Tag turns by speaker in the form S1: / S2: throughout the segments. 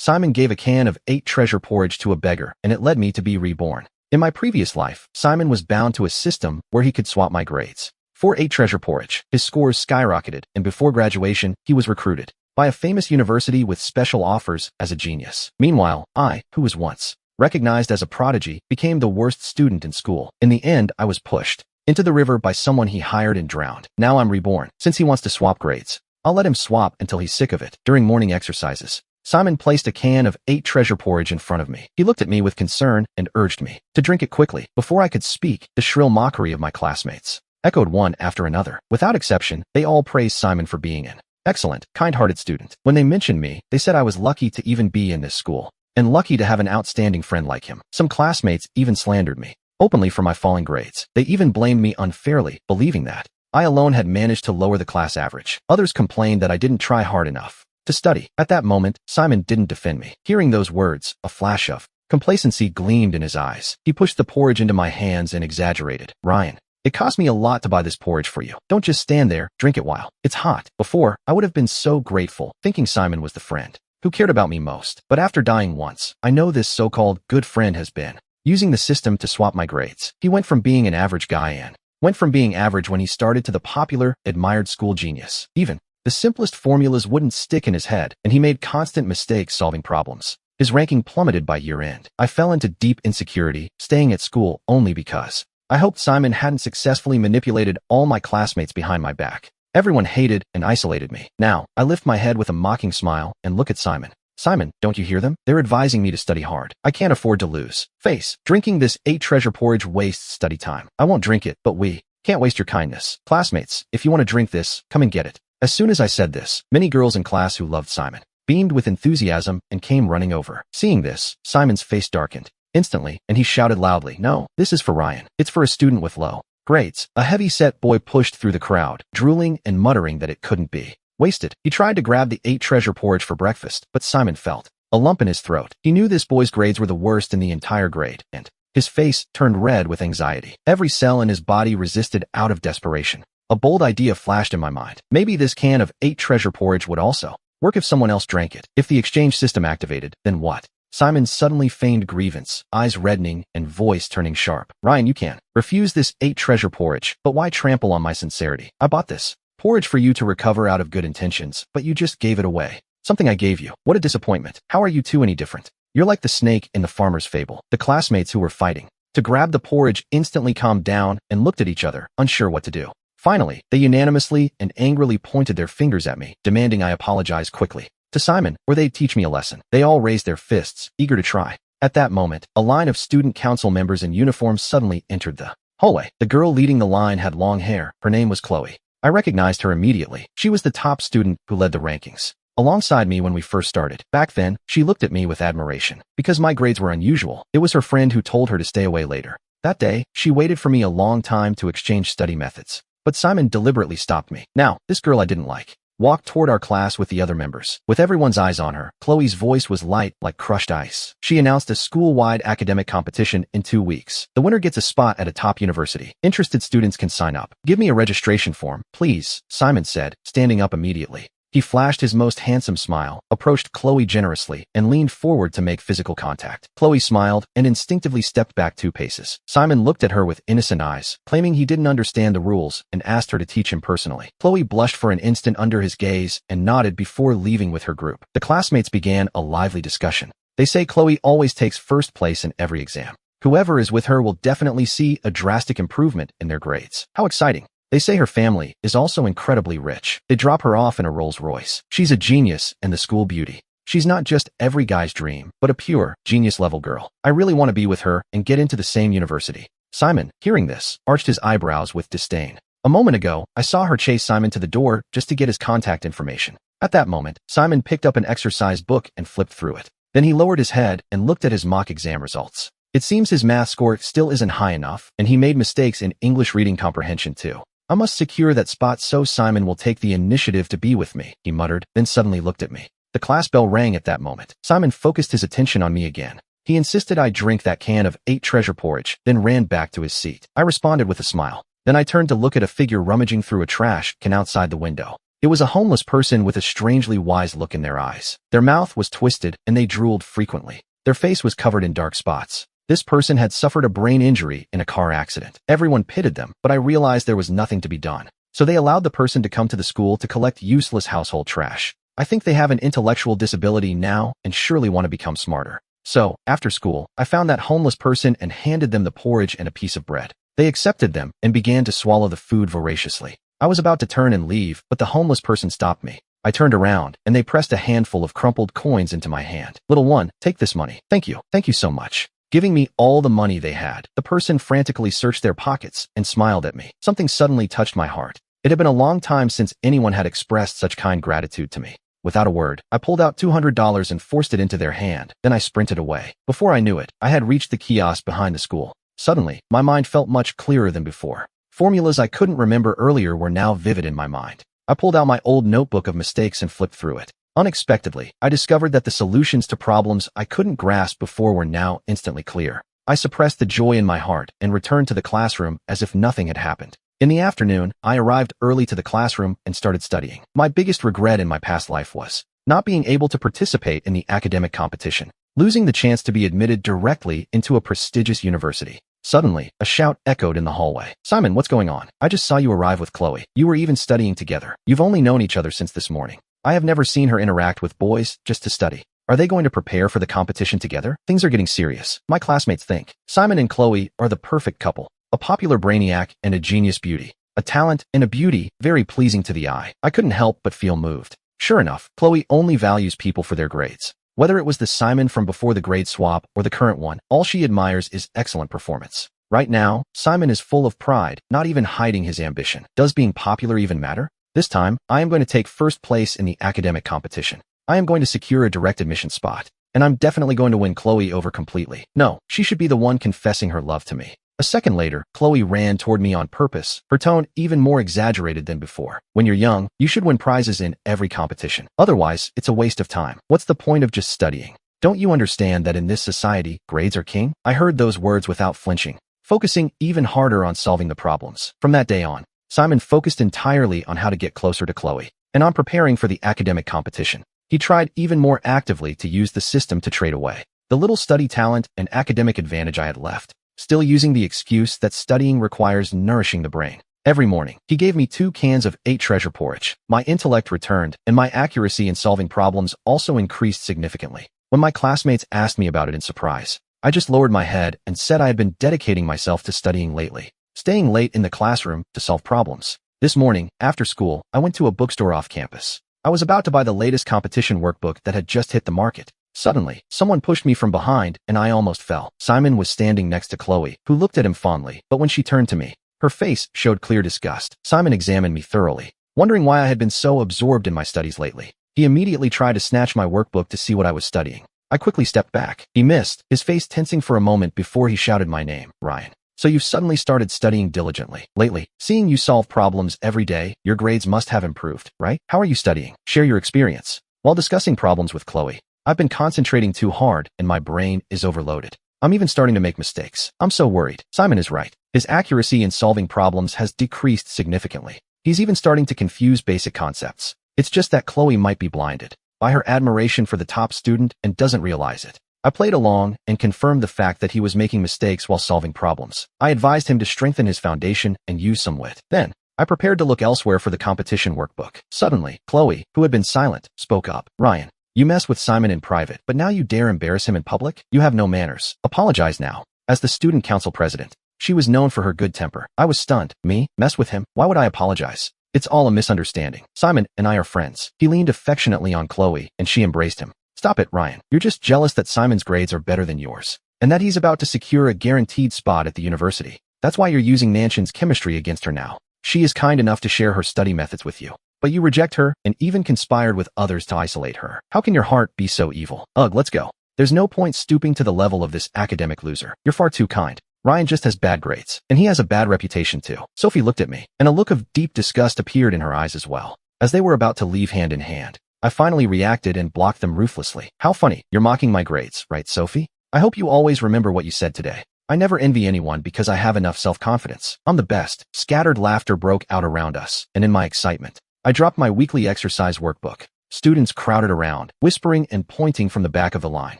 S1: Simon gave a can of 8 treasure porridge to a beggar, and it led me to be reborn. In my previous life, Simon was bound to a system where he could swap my grades. For 8 treasure porridge, his scores skyrocketed, and before graduation, he was recruited by a famous university with special offers as a genius. Meanwhile, I, who was once recognized as a prodigy, became the worst student in school. In the end, I was pushed into the river by someone he hired and drowned. Now I'm reborn. Since he wants to swap grades, I'll let him swap until he's sick of it. During morning exercises, Simon placed a can of 8 treasure porridge in front of me. He looked at me with concern and urged me to drink it quickly. Before I could speak, the shrill mockery of my classmates echoed one after another. Without exception, they all praised Simon for being an excellent, kind-hearted student. When they mentioned me, they said I was lucky to even be in this school, and lucky to have an outstanding friend like him. Some classmates even slandered me openly for my falling grades. They even blamed me unfairly, believing that I alone had managed to lower the class average. Others complained that I didn't try hard enough to study. At that moment, Simon didn't defend me. Hearing those words, a flash of complacency gleamed in his eyes. He pushed the porridge into my hands and exaggerated. Ryan, it cost me a lot to buy this porridge for you. Don't just stand there, drink it while it's hot. Before, I would have been so grateful, thinking Simon was the friend who cared about me most. But after dying once, I know this so-called good friend has been using the system to swap my grades. He went from being an average guy and went from being average when he started to the popular, admired school genius. Even the simplest formulas wouldn't stick in his head, and he made constant mistakes solving problems. His ranking plummeted by year-end. I fell into deep insecurity, staying at school only because I hoped Simon hadn't successfully manipulated all my classmates behind my back. Everyone hated and isolated me. Now, I lift my head with a mocking smile and look at Simon. Simon, don't you hear them? They're advising me to study hard. I can't afford to lose face. Drinking this 8 treasure porridge wastes study time. I won't drink it, but we can't waste your kindness. Classmates, if you want to drink this, come and get it. As soon as I said this, many girls in class who loved Simon beamed with enthusiasm and came running over. Seeing this, Simon's face darkened instantly, and he shouted loudly, "No, this is for Ryan. It's for a student with low grades." A heavy-set boy pushed through the crowd, drooling and muttering that it couldn't be wasted. He tried to grab the 8 treasure porridge for breakfast, but Simon felt a lump in his throat. He knew this boy's grades were the worst in the entire grade, and his face turned red with anxiety. Every cell in his body resisted out of desperation. A bold idea flashed in my mind. Maybe this can of 8 treasure porridge would also work if someone else drank it. If the exchange system activated, then what? Simon suddenly feigned grievance, eyes reddening and voice turning sharp. "Ryan, you can refuse this 8 treasure porridge, but why trample on my sincerity? I bought this porridge for you to recover out of good intentions, but you just gave it away. Something I gave you. What a disappointment. How are you two any different? You're like the snake in the farmer's fable." The classmates who were fighting to grab the porridge instantly calmed down and looked at each other, unsure what to do. Finally, they unanimously and angrily pointed their fingers at me, demanding I apologize quickly to Simon, or they'd teach me a lesson. They all raised their fists, eager to try. At that moment, a line of student council members in uniform suddenly entered the hallway. The girl leading the line had long hair. Her name was Chloe. I recognized her immediately. She was the top student who led the rankings alongside me when we first started. Back then, she looked at me with admiration. Because my grades were unusual, it was her friend who told her to stay away later. That day, she waited for me a long time to exchange study methods. But Simon deliberately stopped me. Now, this girl I didn't like walked toward our class with the other members. With everyone's eyes on her, Chloe's voice was light like crushed ice. She announced a school-wide academic competition in 2 weeks. The winner gets a spot at a top university. Interested students can sign up. "Give me a registration form, please," Simon said, standing up immediately. He flashed his most handsome smile, approached Chloe generously, and leaned forward to make physical contact. Chloe smiled and instinctively stepped back 2 paces. Simon looked at her with innocent eyes, claiming he didn't understand the rules, and asked her to teach him personally. Chloe blushed for an instant under his gaze and nodded before leaving with her group. The classmates began a lively discussion. They say Chloe always takes first place in every exam. Whoever is with her will definitely see a drastic improvement in their grades. How exciting. They say her family is also incredibly rich. They drop her off in a Rolls Royce. She's a genius and the school beauty. She's not just every guy's dream, but a pure, genius-level girl. I really want to be with her and get into the same university. Simon, hearing this, arched his eyebrows with disdain. A moment ago, I saw her chase Simon to the door just to get his contact information. At that moment, Simon picked up an exercise book and flipped through it. Then he lowered his head and looked at his mock exam results. It seems his math score still isn't high enough, and he made mistakes in English reading comprehension too. "I must secure that spot so Simon will take the initiative to be with me," he muttered, then suddenly looked at me. The class bell rang at that moment. Simon focused his attention on me again. He insisted I drink that can of 8 treasure porridge, then ran back to his seat. I responded with a smile. Then I turned to look at a figure rummaging through a trash can outside the window. It was a homeless person with a strangely wise look in their eyes. Their mouth was twisted and they drooled frequently. Their face was covered in dark spots. This person had suffered a brain injury in a car accident. Everyone pitied them, but I realized there was nothing to be done. So they allowed the person to come to the school to collect useless household trash. I think they have an intellectual disability now and surely want to become smarter. So, after school, I found that homeless person and handed them the porridge and a piece of bread. They accepted them and began to swallow the food voraciously. I was about to turn and leave, but the homeless person stopped me. I turned around, and they pressed a handful of crumpled coins into my hand. "Little one, take this money. Thank you. Thank you so much." Giving me all the money they had, the person frantically searched their pockets and smiled at me. Something suddenly touched my heart. It had been a long time since anyone had expressed such kind gratitude to me. Without a word, I pulled out $200 and forced it into their hand. Then I sprinted away. Before I knew it, I had reached the kiosk behind the school. Suddenly, my mind felt much clearer than before. Formulas I couldn't remember earlier were now vivid in my mind. I pulled out my old notebook of mistakes and flipped through it. Unexpectedly, I discovered that the solutions to problems I couldn't grasp before were now instantly clear. I suppressed the joy in my heart and returned to the classroom as if nothing had happened. In the afternoon, I arrived early to the classroom and started studying. My biggest regret in my past life was not being able to participate in the academic competition, losing the chance to be admitted directly into a prestigious university. Suddenly, a shout echoed in the hallway. "Simon, what's going on? I just saw you arrive with Chloe. You were even studying together. You've only known each other since this morning." I have never seen her interact with boys just to study. Are they going to prepare for the competition together? Things are getting serious. My classmates think Simon and Chloe are the perfect couple. A popular brainiac and a genius beauty. A talent and a beauty very pleasing to the eye. I couldn't help but feel moved. Sure enough, Chloe only values people for their grades. Whether it was the Simon from before the grade swap or the current one, all she admires is excellent performance. Right now, Simon is full of pride, not even hiding his ambition. Does being popular even matter? This time, I am going to take first place in the academic competition. I am going to secure a direct admission spot. And I'm definitely going to win Chloe over completely. No, she should be the one confessing her love to me. A second later, Chloe ran toward me on purpose, her tone even more exaggerated than before. When you're young, you should win prizes in every competition. Otherwise, it's a waste of time. What's the point of just studying? Don't you understand that in this society, grades are king? I heard those words without flinching, focusing even harder on solving the problems. From that day on, Simon focused entirely on how to get closer to Chloe and on preparing for the academic competition. He tried even more actively to use the system to trade away the little study talent and academic advantage I had left, still using the excuse that studying requires nourishing the brain. Every morning, he gave me 2 cans of 8 treasure porridge. My intellect returned, and my accuracy in solving problems also increased significantly. When my classmates asked me about it in surprise, I just lowered my head and said I had been dedicating myself to studying lately, staying late in the classroom to solve problems. This morning, after school, I went to a bookstore off campus. I was about to buy the latest competition workbook that had just hit the market. Suddenly, someone pushed me from behind, and I almost fell. Simon was standing next to Chloe, who looked at him fondly, but when she turned to me, her face showed clear disgust. Simon examined me thoroughly, wondering why I had been so absorbed in my studies lately. He immediately tried to snatch my workbook to see what I was studying. I quickly stepped back. He missed, his face tensing for a moment before he shouted my name, "Ryan. So you've suddenly started studying diligently lately. Seeing you solve problems every day, your grades must have improved, right? How are you studying? Share your experience." While discussing problems with Chloe, I've been concentrating too hard and my brain is overloaded. I'm even starting to make mistakes. I'm so worried. Simon is right. His accuracy in solving problems has decreased significantly. He's even starting to confuse basic concepts. It's just that Chloe might be blinded by her admiration for the top student and doesn't realize it. I played along and confirmed the fact that he was making mistakes while solving problems. I advised him to strengthen his foundation and use some wit. Then, I prepared to look elsewhere for the competition workbook. Suddenly, Chloe, who had been silent, spoke up. "Ryan, you mess with Simon in private, but now you dare embarrass him in public? You have no manners. Apologize now." As the student council president, she was known for her good temper. I was stunned. Me? Mess with him? Why would I apologize? It's all a misunderstanding. Simon and I are friends. He leaned affectionately on Chloe, and she embraced him. "Stop it, Ryan. You're just jealous that Simon's grades are better than yours, and that he's about to secure a guaranteed spot at the university. That's why you're using Nanshan's chemistry against her now. She is kind enough to share her study methods with you, but you reject her and even conspired with others to isolate her. How can your heart be so evil? Ugh, let's go. There's no point stooping to the level of this academic loser. You're far too kind. Ryan just has bad grades, and he has a bad reputation too." Sophie looked at me, and a look of deep disgust appeared in her eyes as well. As they were about to leave hand in hand, I finally reacted and blocked them ruthlessly. "How funny. You're mocking my grades, right, Sophie? I hope you always remember what you said today. I never envy anyone because I have enough self-confidence. I'm the best." Scattered laughter broke out around us, and in my excitement, I dropped my weekly exercise workbook. Students crowded around, whispering and pointing from the back of the line.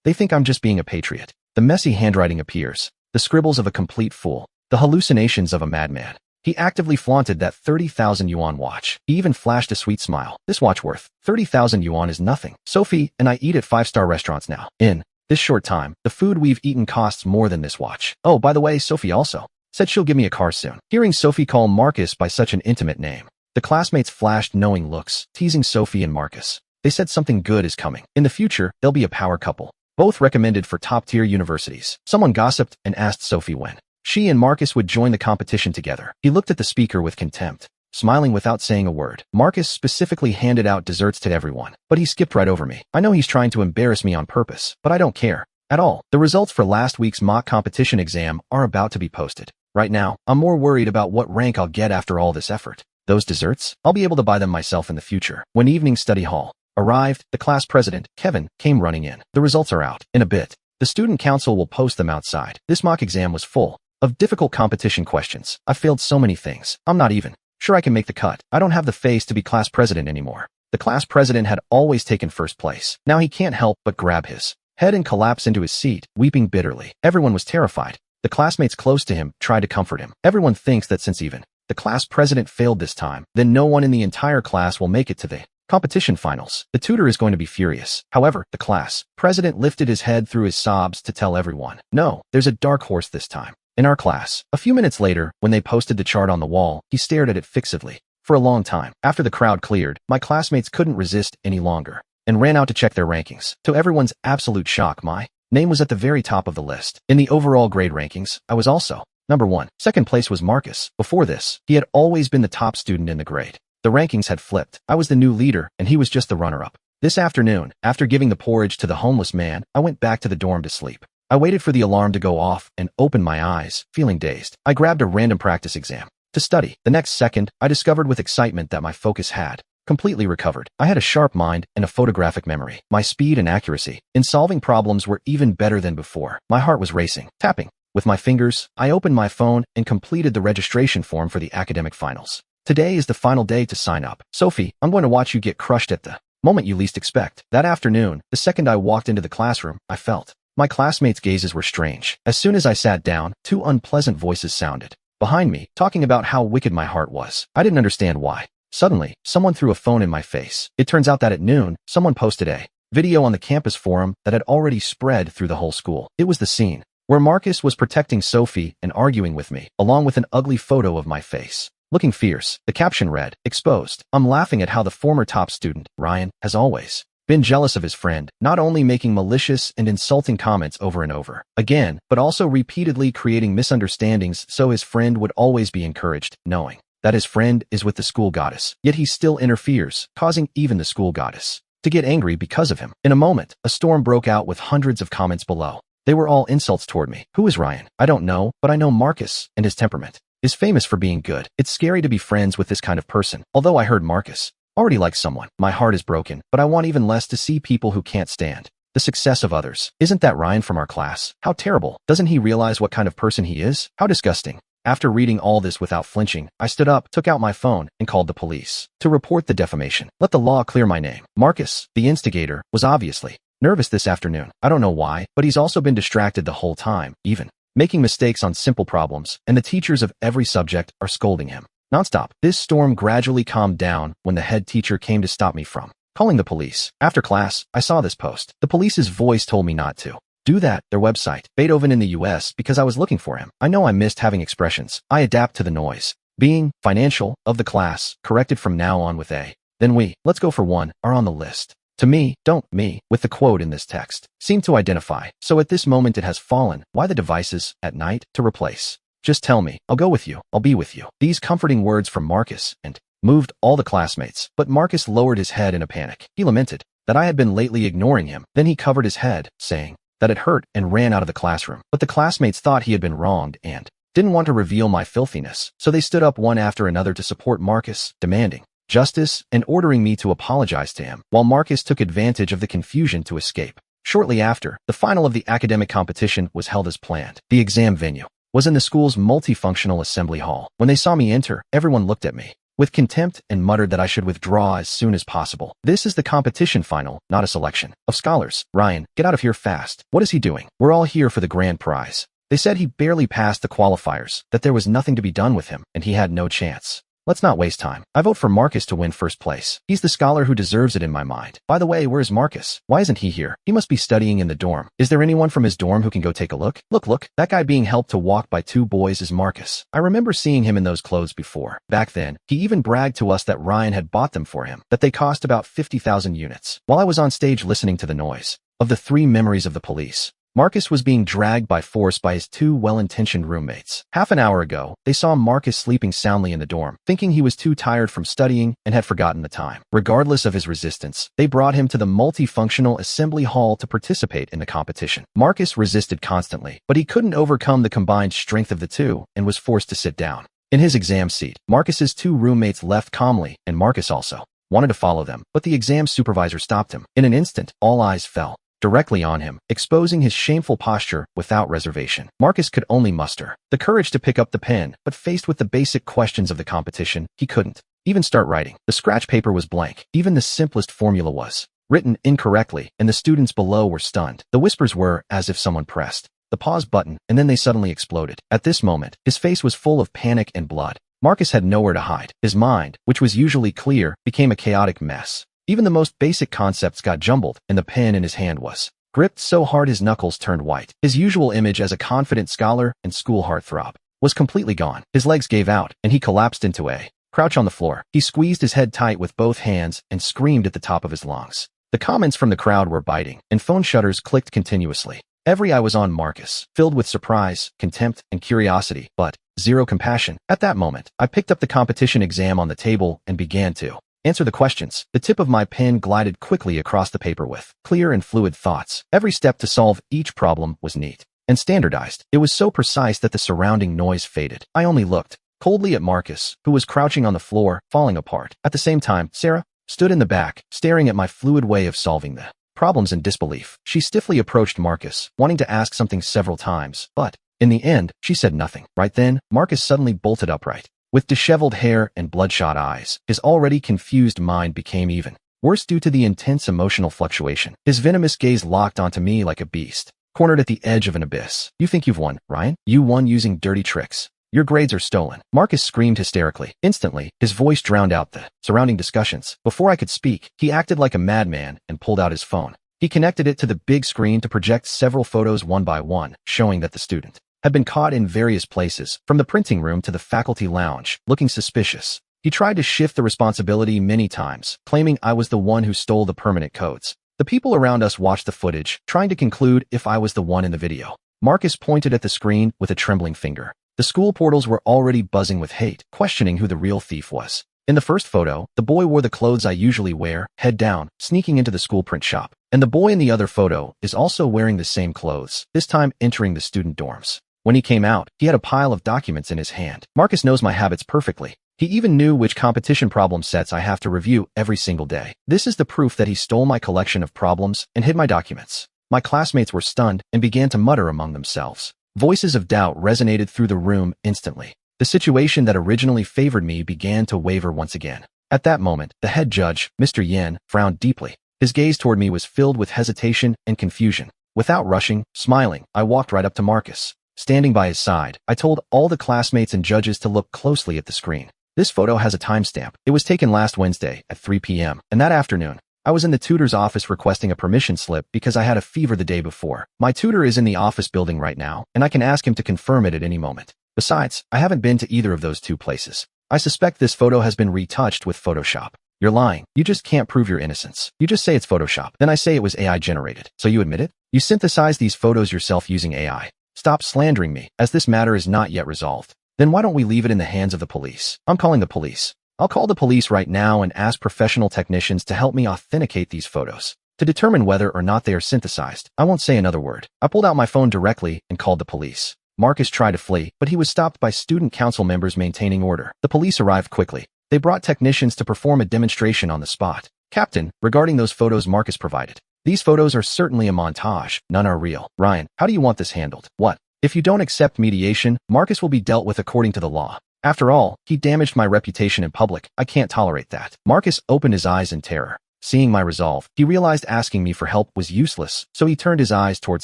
S1: They think I'm just being a patriot. The messy handwriting appears. The scribbles of a complete fool. The hallucinations of a madman. He actively flaunted that 30,000 yuan watch. He even flashed a sweet smile. This watch worth 30,000 yuan is nothing. Sophie and I eat at 5-star restaurants now. In this short time, the food we've eaten costs more than this watch. Oh, by the way, Sophie also said she'll give me a car soon. Hearing Sophie call Marcus by such an intimate name, the classmates flashed knowing looks, teasing Sophie and Marcus. They said something good is coming. In the future, they'll be a power couple, both recommended for top-tier universities. Someone gossiped and asked Sophie when she and Marcus would join the competition together. He looked at the speaker with contempt, smiling without saying a word. Marcus specifically handed out desserts to everyone, but he skipped right over me. I know he's trying to embarrass me on purpose, but I don't care at all. The results for last week's mock competition exam are about to be posted. Right now, I'm more worried about what rank I'll get after all this effort. Those desserts? I'll be able to buy them myself in the future. When evening study hall arrived, the class president, Kevin, came running in. The results are out. In a bit, the student council will post them outside. This mock exam was full of difficult competition questions. I failed so many things. I'm not even sure I can make the cut. I don't have the face to be class president anymore. The class president had always taken first place. Now he can't help but grab his head and collapse into his seat, weeping bitterly. Everyone was terrified. The classmates close to him tried to comfort him. Everyone thinks that since even the class president failed this time, then no one in the entire class will make it to the competition finals. The tutor is going to be furious. However, the class president lifted his head through his sobs to tell everyone, no, there's a dark horse this time. In our class, a few minutes later, when they posted the chart on the wall, he stared at it fixedly for a long time. After the crowd cleared, my classmates couldn't resist any longer and ran out to check their rankings. To everyone's absolute shock, my name was at the very top of the list. In the overall grade rankings, I was also number 1. Second place was Marcus. Before this, he had always been the top student in the grade. The rankings had flipped. I was the new leader, and he was just the runner-up. This afternoon, after giving the porridge to the homeless man, I went back to the dorm to sleep. I waited for the alarm to go off and opened my eyes, feeling dazed. I grabbed a random practice exam to study. The next second, I discovered with excitement that my focus had completely recovered. I had a sharp mind and a photographic memory. My speed and accuracy in solving problems were even better than before. My heart was racing, tapping. With my fingers, I opened my phone and completed the registration form for the academic finals. Today is the final day to sign up. Sophie, I'm going to watch you get crushed at the moment you least expect. That afternoon, the second I walked into the classroom, I felt my classmates' gazes were strange. As soon as I sat down, 2 unpleasant voices sounded behind me, talking about how wicked my heart was. I didn't understand why. Suddenly, someone threw a phone in my face. It turns out that at noon, someone posted a video on the campus forum that had already spread through the whole school. It was the scene where Marcus was protecting Sophie and arguing with me, along with an ugly photo of my face looking fierce. The caption read, "Exposed." I'm laughing at how the former top student, Ryan, has always been jealous of his friend, not only making malicious and insulting comments over and over again, but also repeatedly creating misunderstandings so his friend would always be encouraged, knowing that his friend is with the school goddess. Yet he still interferes, causing even the school goddess to get angry because of him. In a moment, a storm broke out with hundreds of comments below. They were all insults toward me. Who is Ryan? I don't know, but I know Marcus, and his temperament is famous for being good. It's scary to be friends with this kind of person. Although I heard Marcus already likes someone, my heart is broken, but I want even less to see people who can't stand the success of others. Isn't that Ryan from our class? How terrible. Doesn't he realize what kind of person he is? How disgusting. After reading all this without flinching, I stood up, took out my phone, and called the police to report the defamation. Let the law clear my name. Marcus, the instigator, was obviously nervous this afternoon. I don't know why, but he's also been distracted the whole time, even making mistakes on simple problems, and the teachers of every subject are scolding him nonstop. This storm gradually calmed down when the head teacher came to stop me from calling the police. After class, I saw this post. The police's voice told me not to do that. Their website, Beethoven in the US, because I was looking for him. I know I missed having expressions. I adapt to the noise. Being financial of the class, corrected from now on with a. Then we, let's go for one, are on the list. To me, don't me, with the quote in this text, seem to identify. So at this moment it has fallen. Why the devices, at night, to replace? Just tell me, I'll go with you, I'll be with you. These comforting words from Marcus, and moved all the classmates. But Marcus lowered his head in a panic. He lamented that I had been lately ignoring him. Then he covered his head, saying that it hurt, and ran out of the classroom. But the classmates thought he had been wronged and didn't want to reveal my filthiness. So they stood up one after another to support Marcus, demanding justice and ordering me to apologize to him, while Marcus took advantage of the confusion to escape. Shortly after, the final of the academic competition was held as planned. The exam venue was in the school's multifunctional assembly hall. When they saw me enter, everyone looked at me with contempt and muttered that I should withdraw as soon as possible. This is the competition final, not a selection of scholars. Ryan, get out of here fast. What is he doing? We're all here for the grand prize. They said he barely passed the qualifiers, that there was nothing to be done with him, and he had no chance. Let's not waste time. I vote for Marcus to win first place. He's the scholar who deserves it in my mind. By the way, where's Marcus? Why isn't he here? He must be studying in the dorm. Is there anyone from his dorm who can go take a look? Look, that guy being helped to walk by two boys is Marcus. I remember seeing him in those clothes before. Back then, he even bragged to us that Ryan had bought them for him, that they cost about 50,000 units. While I was on stage listening to the noise of the three memories of the police, Marcus was being dragged by force by his two well-intentioned roommates. Half an hour ago, they saw Marcus sleeping soundly in the dorm, thinking he was too tired from studying and had forgotten the time. Regardless of his resistance, they brought him to the multifunctional assembly hall to participate in the competition. Marcus resisted constantly, but he couldn't overcome the combined strength of the two and was forced to sit down. In his exam seat, Marcus's two roommates left calmly, and Marcus also wanted to follow them, but the exam supervisor stopped him. In an instant, all eyes fell directly on him, exposing his shameful posture without reservation. Marcus could only muster the courage to pick up the pen, but faced with the basic questions of the competition, he couldn't even start writing. The scratch paper was blank. Even the simplest formula was written incorrectly, and the students below were stunned. The whispers were as if someone pressed the pause button, and then they suddenly exploded. At this moment, his face was full of panic and blood. Marcus had nowhere to hide. His mind, which was usually clear, became a chaotic mess. Even the most basic concepts got jumbled, and the pen in his hand was gripped so hard his knuckles turned white. His usual image as a confident scholar and school heartthrob was completely gone. His legs gave out, and he collapsed into a crouch on the floor. He squeezed his head tight with both hands and screamed at the top of his lungs. The comments from the crowd were biting, and phone shutters clicked continuously. Every eye was on Marcus, filled with surprise, contempt, and curiosity, but zero compassion. At that moment, I picked up the competition exam on the table and began to answer the questions. The tip of my pen glided quickly across the paper with clear and fluid thoughts. Every step to solve each problem was neat and standardized. It was so precise that the surrounding noise faded. I only looked coldly at Marcus, who was crouching on the floor, falling apart. At the same time, Sarah stood in the back, staring at my fluid way of solving the problems in disbelief. She stiffly approached Marcus, wanting to ask something several times, but in the end, she said nothing. Right then, Marcus suddenly bolted upright. With disheveled hair and bloodshot eyes, his already confused mind became even worse due to the intense emotional fluctuation. His venomous gaze locked onto me like a beast, cornered at the edge of an abyss. You think you've won, Ryan? You won using dirty tricks. Your grades are stolen. Marcus screamed hysterically. Instantly, his voice drowned out the surrounding discussions. Before I could speak, he acted like a madman and pulled out his phone. He connected it to the big screen to project several photos one by one, showing that the student had been caught in various places, from the printing room to the faculty lounge, looking suspicious. He tried to shift the responsibility many times, claiming I was the one who stole the permanent codes. The people around us watched the footage, trying to conclude if I was the one in the video. Marcus pointed at the screen with a trembling finger. The school portals were already buzzing with hate, questioning who the real thief was. In the first photo, the boy wore the clothes I usually wear, head down, sneaking into the school print shop. And the boy in the other photo is also wearing the same clothes, this time entering the student dorms. When he came out, he had a pile of documents in his hand. Marcus knows my habits perfectly. He even knew which competition problem sets I have to review every single day. This is the proof that he stole my collection of problems and hid my documents. My classmates were stunned and began to mutter among themselves. Voices of doubt resonated through the room instantly. The situation that originally favored me began to waver once again. At that moment, the head judge, Mr. Yen, frowned deeply. His gaze toward me was filled with hesitation and confusion. Without rushing, smiling, I walked right up to Marcus. Standing by his side, I told all the classmates and judges to look closely at the screen. This photo has a timestamp. It was taken last Wednesday at 3 p.m. And that afternoon, I was in the tutor's office requesting a permission slip because I had a fever the day before. My tutor is in the office building right now, and I can ask him to confirm it at any moment. Besides, I haven't been to either of those two places. I suspect this photo has been retouched with Photoshop. You're lying. You just can't prove your innocence. You just say it's Photoshop. Then I say it was AI generated. So you admit it? You synthesized these photos yourself using AI. Stop slandering me, as this matter is not yet resolved. Then why don't we leave it in the hands of the police? I'm calling the police. I'll call the police right now and ask professional technicians to help me authenticate these photos to determine whether or not they are synthesized. I won't say another word. I pulled out my phone directly and called the police. Marcus tried to flee, but he was stopped by student council members maintaining order. The police arrived quickly. They brought technicians to perform a demonstration on the spot. Captain, regarding those photos Marcus provided. These photos are certainly a montage. None are real. Ryan, how do you want this handled? What? If you don't accept mediation, Marcus will be dealt with according to the law. After all, he damaged my reputation in public. I can't tolerate that. Marcus opened his eyes in terror. Seeing my resolve, he realized asking me for help was useless, so he turned his eyes toward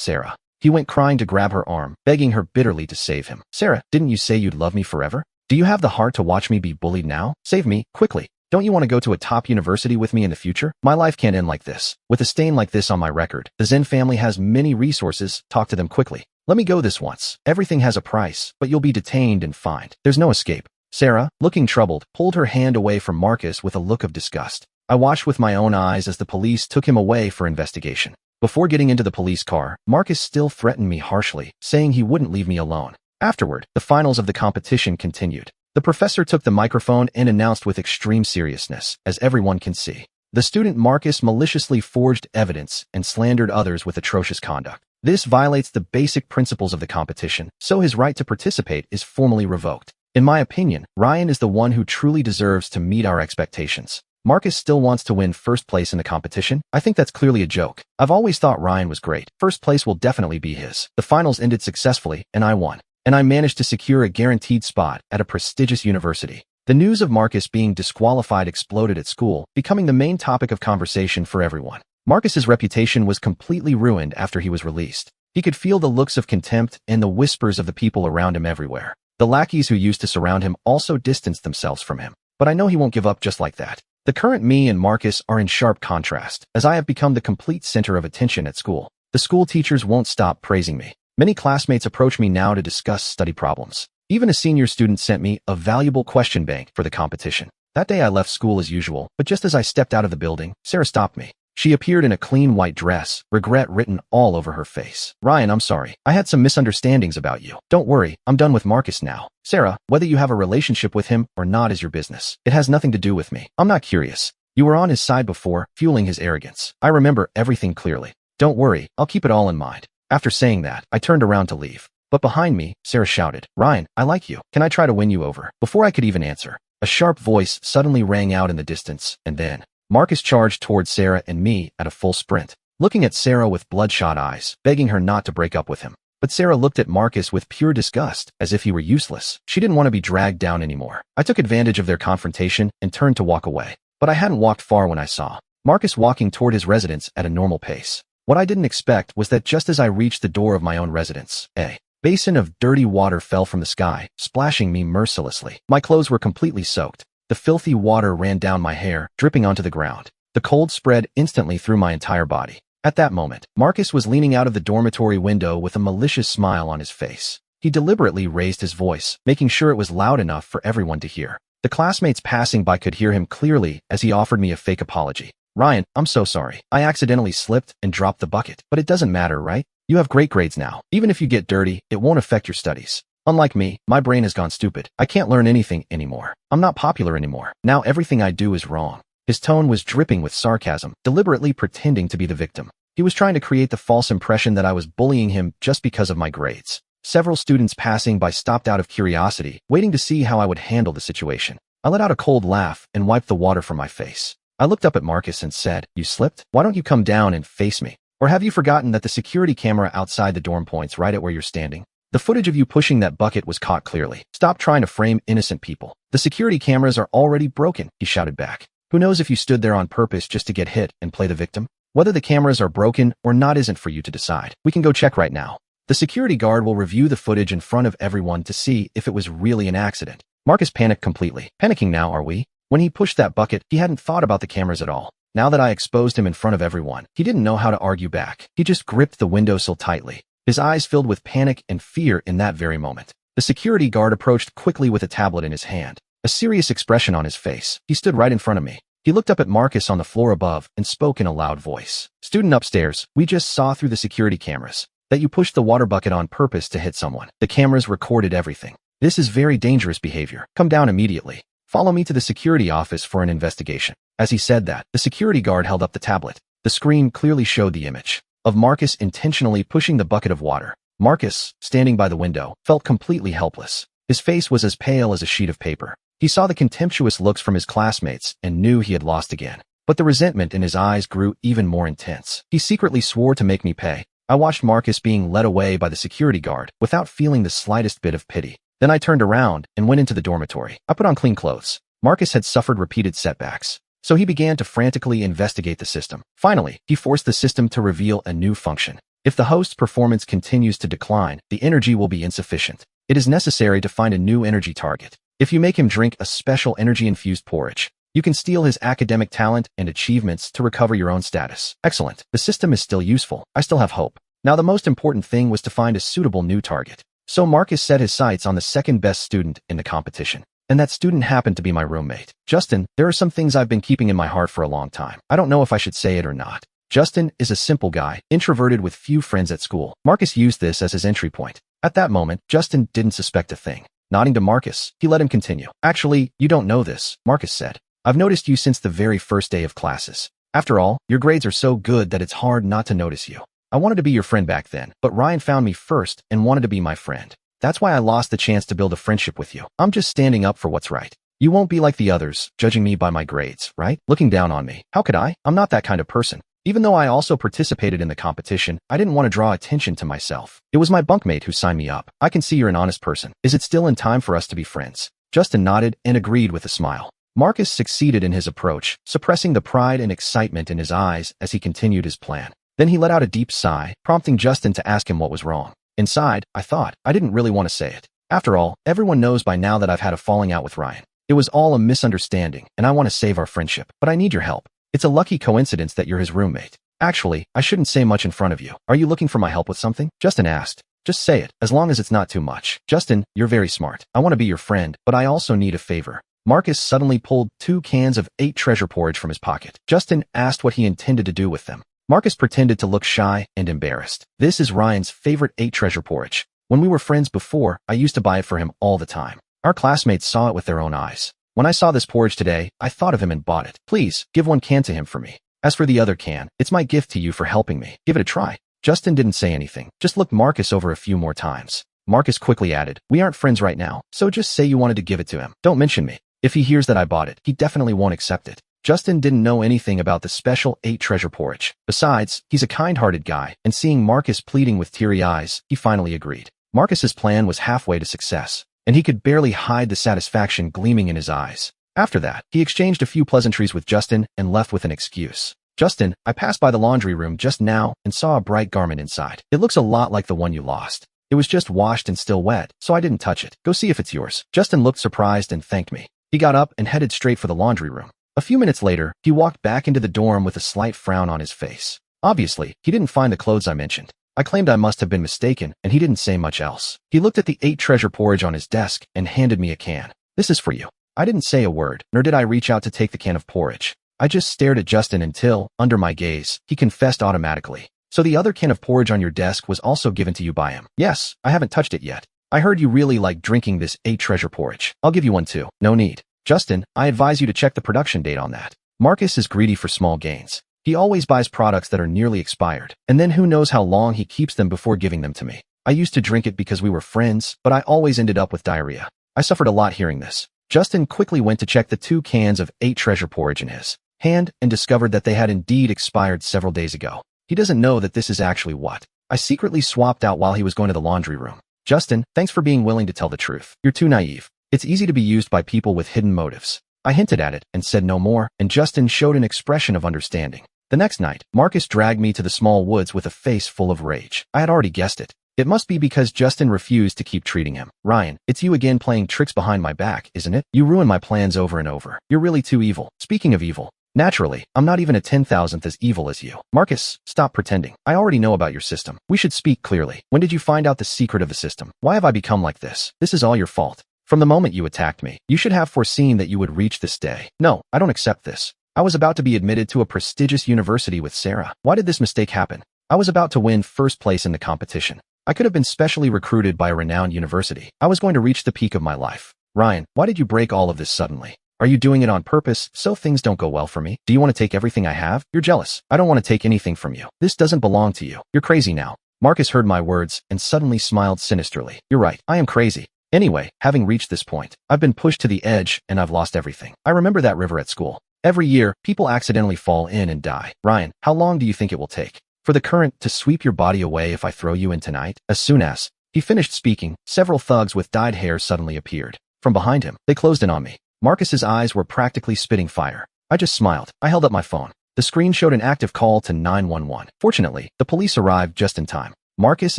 S1: Sarah. He went crying to grab her arm, begging her bitterly to save him. Sarah, didn't you say you'd love me forever? Do you have the heart to watch me be bullied now? Save me, quickly. Don't you want to go to a top university with me in the future? My life can't end like this. With a stain like this on my record, the Zen family has many resources. Talk to them quickly. Let me go this once. Everything has a price, but you'll be detained and fined. There's no escape. Sarah, looking troubled, pulled her hand away from Marcus with a look of disgust. I watched with my own eyes as the police took him away for investigation. Before getting into the police car, Marcus still threatened me harshly, saying he wouldn't leave me alone. Afterward, the finals of the competition continued. The professor took the microphone and announced with extreme seriousness, as everyone can see. The student Marcus maliciously forged evidence and slandered others with atrocious conduct. This violates the basic principles of the competition, so his right to participate is formally revoked. In my opinion, Ryan is the one who truly deserves to meet our expectations. Marcus still wants to win first place in the competition. I think that's clearly a joke. I've always thought Ryan was great. First place will definitely be his. The finals ended successfully, and I won. And I managed to secure a guaranteed spot at a prestigious university. The news of Marcus being disqualified exploded at school, becoming the main topic of conversation for everyone. Marcus's reputation was completely ruined after he was released. He could feel the looks of contempt and the whispers of the people around him everywhere. The lackeys who used to surround him also distanced themselves from him. But I know he won't give up just like that. The current me and Marcus are in sharp contrast, as I have become the complete center of attention at school. The school teachers won't stop praising me. Many classmates approach me now to discuss study problems. Even a senior student sent me a valuable question bank for the competition. That day I left school as usual, but just as I stepped out of the building, Sarah stopped me. She appeared in a clean white dress, regret written all over her face. Ryan, I'm sorry. I had some misunderstandings about you. Don't worry, I'm done with Marcus now. Sarah, whether you have a relationship with him or not is your business. It has nothing to do with me. I'm not curious. You were on his side before, fueling his arrogance. I remember everything clearly. Don't worry, I'll keep it all in mind. After saying that, I turned around to leave. But behind me, Sarah shouted, Ryan, I like you. Can I try to win you over? Before I could even answer, a sharp voice suddenly rang out in the distance, and then Marcus charged towards Sarah and me at a full sprint, looking at Sarah with bloodshot eyes, begging her not to break up with him. But Sarah looked at Marcus with pure disgust, as if he were useless. She didn't want to be dragged down anymore. I took advantage of their confrontation and turned to walk away. But I hadn't walked far when I saw Marcus walking toward his residence at a normal pace. What I didn't expect was that just as I reached the door of my own residence, a basin of dirty water fell from the sky, splashing me mercilessly. My clothes were completely soaked. The filthy water ran down my hair, dripping onto the ground. The cold spread instantly through my entire body. At that moment, Marcus was leaning out of the dormitory window with a malicious smile on his face. He deliberately raised his voice, making sure it was loud enough for everyone to hear. The classmates passing by could hear him clearly as he offered me a fake apology. Ryan, I'm so sorry. I accidentally slipped and dropped the bucket. But it doesn't matter, right? You have great grades now. Even if you get dirty, it won't affect your studies. Unlike me, my brain has gone stupid. I can't learn anything anymore. I'm not popular anymore. Now everything I do is wrong. His tone was dripping with sarcasm, deliberately pretending to be the victim. He was trying to create the false impression that I was bullying him just because of my grades. Several students passing by stopped out of curiosity, waiting to see how I would handle the situation. I let out a cold laugh and wiped the water from my face. I looked up at Marcus and said, You slipped? Why don't you come down and face me? Or have you forgotten that the security camera outside the dorm points right at where you're standing? The footage of you pushing that bucket was caught clearly. Stop trying to frame innocent people. The security cameras are already broken, he shouted back. Who knows if you stood there on purpose just to get hit and play the victim? Whether the cameras are broken or not isn't for you to decide. We can go check right now. The security guard will review the footage in front of everyone to see if it was really an accident. Marcus panicked completely. Panicking now, are we? When he pushed that bucket, he hadn't thought about the cameras at all. Now that I exposed him in front of everyone, he didn't know how to argue back. He just gripped the windowsill tightly. His eyes filled with panic and fear in that very moment. The security guard approached quickly with a tablet in his hand, a serious expression on his face. He stood right in front of me. He looked up at Marcus on the floor above and spoke in a loud voice. Student upstairs, we just saw through the security cameras that you pushed the water bucket on purpose to hit someone. The cameras recorded everything. This is very dangerous behavior. Come down immediately. Follow me to the security office for an investigation. As he said that, the security guard held up the tablet. The screen clearly showed the image of Marcus intentionally pushing the bucket of water. Marcus, standing by the window, felt completely helpless. His face was as pale as a sheet of paper. He saw the contemptuous looks from his classmates and knew he had lost again. But the resentment in his eyes grew even more intense. He secretly swore to make me pay. I watched Marcus being led away by the security guard without feeling the slightest bit of pity. Then I turned around and went into the dormitory. I put on clean clothes. Marcus had suffered repeated setbacks, so he began to frantically investigate the system. Finally, he forced the system to reveal a new function. If the host's performance continues to decline, the energy will be insufficient. It is necessary to find a new energy target. If you make him drink a special energy-infused porridge, you can steal his academic talent and achievements to recover your own status. Excellent. The system is still useful. I still have hope. Now the most important thing was to find a suitable new target. So Marcus set his sights on the second best student in the competition. And that student happened to be my roommate. Justin, there are some things I've been keeping in my heart for a long time. I don't know if I should say it or not. Justin is a simple guy, introverted with few friends at school. Marcus used this as his entry point. At that moment, Justin didn't suspect a thing. Nodding to Marcus, he let him continue. Actually, you don't know this, Marcus said. I've noticed you since the very first day of classes. After all, your grades are so good that it's hard not to notice you. I wanted to be your friend back then, but Ryan found me first and wanted to be my friend. That's why I lost the chance to build a friendship with you. I'm just standing up for what's right. You won't be like the others, judging me by my grades, right? Looking down on me. How could I? I'm not that kind of person. Even though I also participated in the competition, I didn't want to draw attention to myself. It was my bunkmate who signed me up. I can see you're an honest person. Is it still in time for us to be friends? Justin nodded and agreed with a smile. Marcus succeeded in his approach, suppressing the pride and excitement in his eyes as he continued his plan. Then he let out a deep sigh, prompting Justin to ask him what was wrong. Inside, I thought, I didn't really want to say it. After all, everyone knows by now that I've had a falling out with Ryan. It was all a misunderstanding, and I want to save our friendship, but I need your help. It's a lucky coincidence that you're his roommate. Actually, I shouldn't say much in front of you. Are you looking for my help with something? Justin asked. Just say it, as long as it's not too much. Justin, you're very smart. I want to be your friend, but I also need a favor. Marcus suddenly pulled 2 cans of 8 treasure porridge from his pocket. Justin asked what he intended to do with them. Marcus pretended to look shy and embarrassed. This is Ryan's favorite 8 treasure porridge. When we were friends before, I used to buy it for him all the time. Our classmates saw it with their own eyes. When I saw this porridge today, I thought of him and bought it. Please, give 1 can to him for me. As for the other can, it's my gift to you for helping me. Give it a try. Justin didn't say anything, just looked Marcus over a few more times. Marcus quickly added, we aren't friends right now, so just say you wanted to give it to him. Don't mention me. If he hears that I bought it, he definitely won't accept it. Justin didn't know anything about the special 8 treasure porridge. Besides, he's a kind-hearted guy, and seeing Marcus pleading with teary eyes, he finally agreed. Marcus's plan was halfway to success, and he could barely hide the satisfaction gleaming in his eyes. After that, he exchanged a few pleasantries with Justin and left with an excuse. Justin, I passed by the laundry room just now and saw a bright garment inside. It looks a lot like the one you lost. It was just washed and still wet, so I didn't touch it. Go see if it's yours. Justin looked surprised and thanked me. He got up and headed straight for the laundry room. A few minutes later, he walked back into the dorm with a slight frown on his face. Obviously, he didn't find the clothes I mentioned. I claimed I must have been mistaken, and he didn't say much else. He looked at the 8 treasure porridge on his desk and handed me a can. This is for you. I didn't say a word, nor did I reach out to take the can of porridge. I just stared at Justin until, under my gaze, he confessed automatically. So the other can of porridge on your desk was also given to you by him? Yes, I haven't touched it yet. I heard you really like drinking this 8 treasure porridge. I'll give you one too. No need. Justin, I advise you to check the production date on that. Marcus is greedy for small gains. He always buys products that are nearly expired, and then who knows how long he keeps them before giving them to me. I used to drink it because we were friends, but I always ended up with diarrhea. I suffered a lot hearing this. Justin quickly went to check the 2 cans of 8 treasure porridge in his hand and discovered that they had indeed expired several days ago. He doesn't know that this is actually what I secretly swapped out while he was going to the laundry room. Justin, thanks for being willing to tell the truth. You're too naive. It's easy to be used by people with hidden motives. I hinted at it and said no more, and Justin showed an expression of understanding. The next night, Marcus dragged me to the small woods with a face full of rage. I had already guessed it. It must be because Justin refused to keep treating him. Ryan, it's you again playing tricks behind my back, isn't it? You ruin my plans over and over. You're really too evil. Speaking of evil, naturally, I'm not even a 10,000th as evil as you. Marcus, stop pretending. I already know about your system. We should speak clearly. When did you find out the secret of the system? Why have I become like this? This is all your fault. From the moment you attacked me, you should have foreseen that you would reach this day. No, I don't accept this. I was about to be admitted to a prestigious university with Sarah. Why did this mistake happen? I was about to win first place in the competition. I could have been specially recruited by a renowned university. I was going to reach the peak of my life. Ryan, why did you break all of this suddenly? Are you doing it on purpose so things don't go well for me? Do you want to take everything I have? You're jealous. I don't want to take anything from you. This doesn't belong to you. You're crazy now. Marcus heard my words and suddenly smiled sinisterly. You're right. I am crazy. Anyway, having reached this point, I've been pushed to the edge and I've lost everything. I remember that river at school. Every year, people accidentally fall in and die. Ryan, how long do you think it will take for the current to sweep your body away if I throw you in tonight? As soon as He finished speaking. Several thugs with dyed hair suddenly appeared. From behind him, they closed in on me. Marcus's eyes were practically spitting fire. I just smiled. I held up my phone. The screen showed an active call to 911. Fortunately, the police arrived just in time. Marcus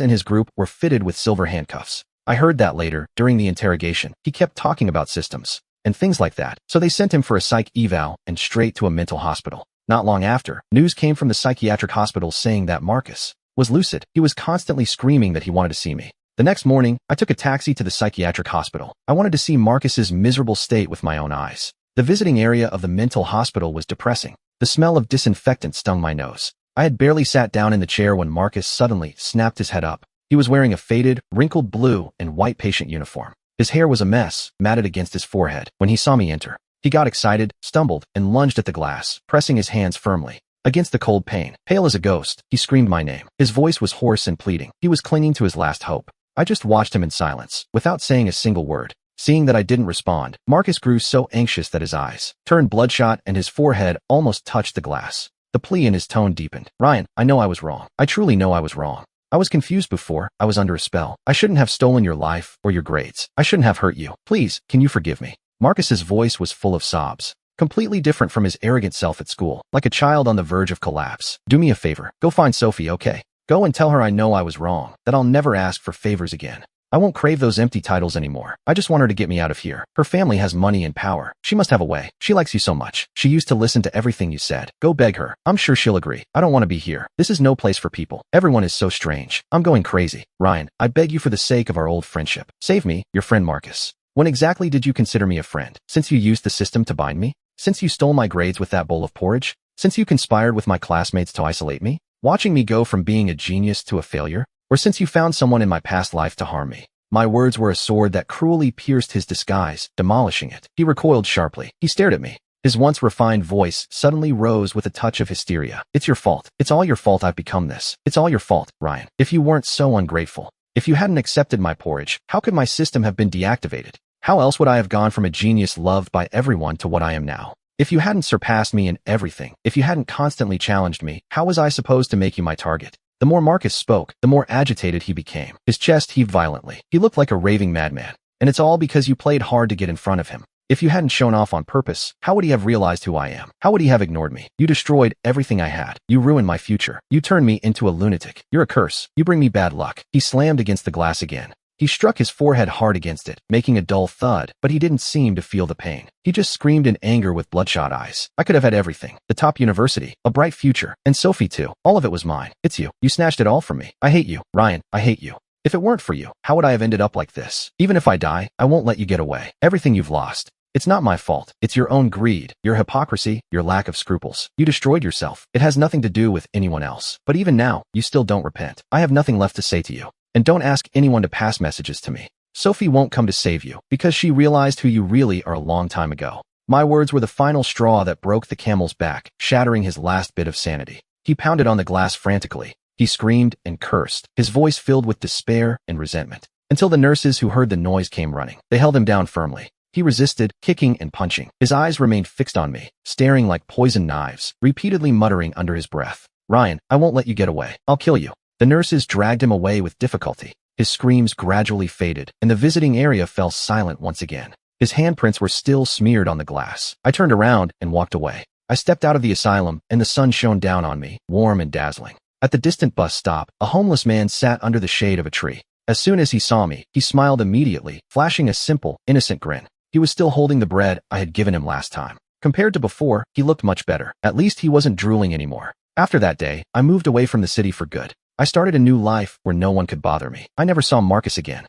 S1: and his group were fitted with silver handcuffs. I heard that later, during the interrogation. He kept talking about systems and things like that, so they sent him for a psych eval and straight to a mental hospital. Not long after, news came from the psychiatric hospital saying that Marcus was lucid. He was constantly screaming that he wanted to see me. The next morning, I took a taxi to the psychiatric hospital. I wanted to see Marcus's miserable state with my own eyes. The visiting area of the mental hospital was depressing. The smell of disinfectant stung my nose. I had barely sat down in the chair when Marcus suddenly snapped his head up. He was wearing a faded, wrinkled blue and white patient uniform. His hair was a mess, matted against his forehead. When he saw me enter, he got excited, stumbled, and lunged at the glass, pressing his hands firmly against the cold pane. Pale as a ghost, he screamed my name. His voice was hoarse and pleading. He was clinging to his last hope. I just watched him in silence, without saying a single word. Seeing that I didn't respond, Marcus grew so anxious that his eyes turned bloodshot and his forehead almost touched the glass. The plea in his tone deepened. Ryan, I know I was wrong. I truly know I was wrong. I was confused before. I was under a spell. I shouldn't have stolen your life or your grades. I shouldn't have hurt you. Please, can you forgive me? Marcus's voice was full of sobs, completely different from his arrogant self at school, like a child on the verge of collapse. Do me a favor. Go find Sophie, okay? Go and tell her I know I was wrong, that I'll never ask for favors again. I won't crave those empty titles anymore. I just want her to get me out of here. Her family has money and power. She must have a way. She likes you so much. She used to listen to everything you said. Go beg her. I'm sure she'll agree. I don't want to be here. This is no place for people. Everyone is so strange. I'm going crazy. Ryan, I beg you for the sake of our old friendship. Save me, your friend Marcus. When exactly did you consider me a friend? Since you used the system to bind me? Since you stole my grades with that bowl of porridge? Since you conspired with my classmates to isolate me? Watching me go from being a genius to a failure? Or since you found someone in my past life to harm me? My words were a sword that cruelly pierced his disguise, demolishing it. He recoiled sharply. He stared at me. His once refined voice suddenly rose with a touch of hysteria. It's your fault. It's all your fault I've become this. It's all your fault, Ryan. If you weren't so ungrateful, if you hadn't accepted my porridge, how could my system have been deactivated? How else would I have gone from a genius loved by everyone to what I am now? If you hadn't surpassed me in everything, if you hadn't constantly challenged me, how was I supposed to make you my target? The more Marcus spoke, the more agitated he became. His chest heaved violently. He looked like a raving madman. And it's all because you played hard to get in front of him. If you hadn't shown off on purpose, how would he have realized who I am? How would he have ignored me? You destroyed everything I had. You ruined my future. You turned me into a lunatic. You're a curse. You bring me bad luck. He slammed against the glass again. He struck his forehead hard against it, making a dull thud, but he didn't seem to feel the pain. He just screamed in anger with bloodshot eyes. I could have had everything. The top university, a bright future, and Sophie too. All of it was mine. It's you. You snatched it all from me. I hate you. Ryan, I hate you. If it weren't for you, how would I have ended up like this? Even if I die, I won't let you get away. Everything you've lost. It's not my fault. It's your own greed, your hypocrisy, your lack of scruples. You destroyed yourself. It has nothing to do with anyone else. But even now, you still don't repent. I have nothing left to say to you. And don't ask anyone to pass messages to me. Sophie won't come to save you, because she realized who you really are a long time ago. My words were the final straw that broke the camel's back, shattering his last bit of sanity. He pounded on the glass frantically. He screamed and cursed, his voice filled with despair and resentment, until the nurses who heard the noise came running. They held him down firmly. He resisted, kicking and punching. His eyes remained fixed on me, staring like poisoned knives, repeatedly muttering under his breath, Ryan, I won't let you get away. I'll kill you. The nurses dragged him away with difficulty. His screams gradually faded, and the visiting area fell silent once again. His handprints were still smeared on the glass. I turned around and walked away. I stepped out of the asylum, and the sun shone down on me, warm and dazzling. At the distant bus stop, a homeless man sat under the shade of a tree. As soon as he saw me, he smiled immediately, flashing a simple, innocent grin. He was still holding the bread I had given him last time. Compared to before, he looked much better. At least he wasn't drooling anymore. After that day, I moved away from the city for good. I started a new life where no one could bother me. I never saw Marcus again.